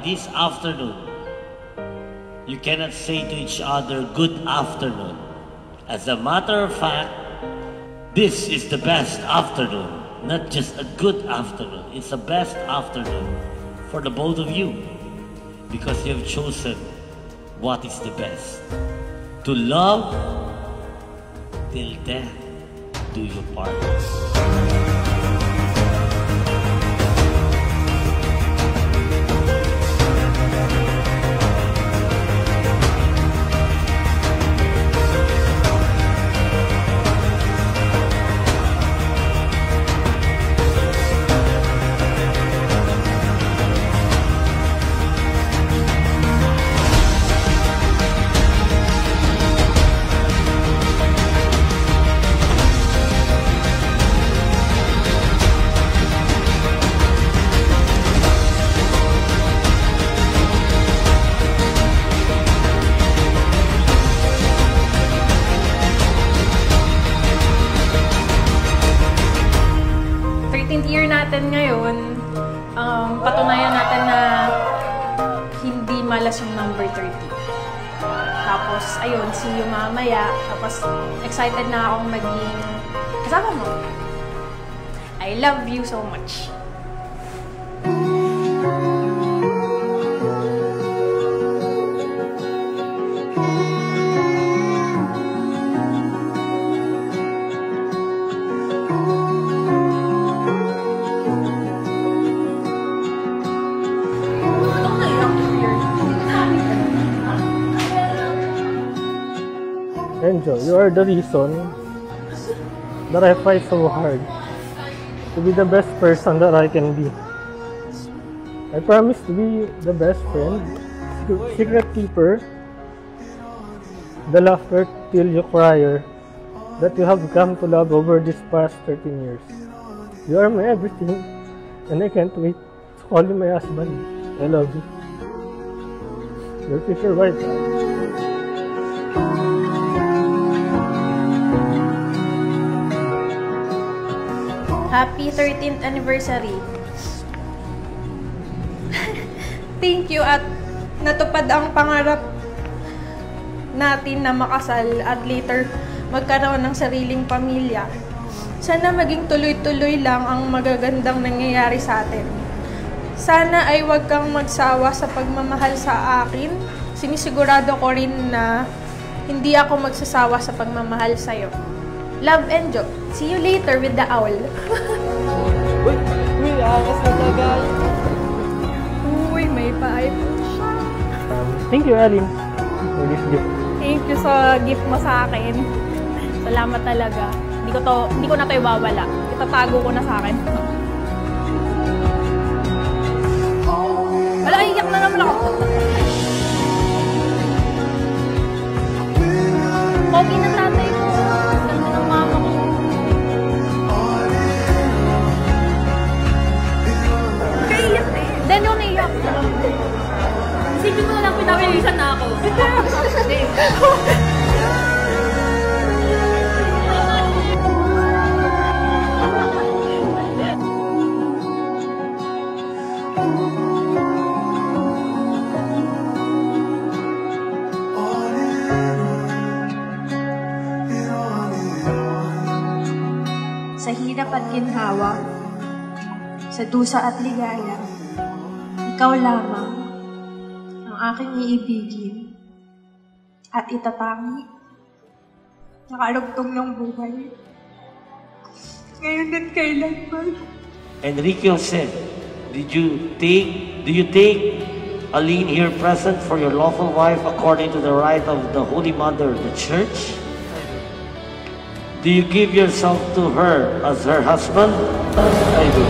this afternoon, you cannot say to each other, good afternoon. As a matter of fact, this is the best afternoon. Not just a good afternoon, it's the best afternoon for the both of you. Because you have chosen what is the best. To love till death do you part. Year natin ngayon, patunayan natin na hindi malas yung number 30. Tapos, ayun, see you mamaya. Tapos, excited na akong maging kasama mo. I love you so much. Angel, you are the reason that I fight so hard to be the best person that I can be. I promise to be the best friend, secret keeper, the laughter till you cry that you have come to love over these past 13 years. You are my everything, and I can't wait to call you my husband. I love you. Your future wife. Happy 13th anniversary. Thank you at natupad ang pangarap natin na makasal at later magkaroon ng sariling pamilya. Sana maging tuloy-tuloy lang ang magagandang nangyayari sa atin. Sana ay huwag kang magsawa sa pagmamahal sa akin. Sinisigurado ko rin na hindi ako magsasawa sa pagmamahal sa'yo. Love and joke. See you later with the owl. Uy, angas na tagal. Uy, may pa-iPhone siya. Thank you, Alin, for this gift. Thank you sa gift mo sa akin. Salamat talaga. Hindi ko na to ibawala. Itatago ko na sa akin. Wala, iyak na naman ako. Pogi ng tatay ko. Ganda ng mama ko. Kaiyak na eh. Then yung naiyak. Isipin mo na lang pinawilisan na ako. Sa hirap at ginhawa, sa dusa at ligaya, ikaw lamang ang aking iibigin at itatangi. Nakarugtong ng buhay. Ngayon din kailanman. Enrique said, do you take Aline here present for your lawful wife according to the right of the Holy Mother of the Church? Do you give yourself to her as her husband? I do.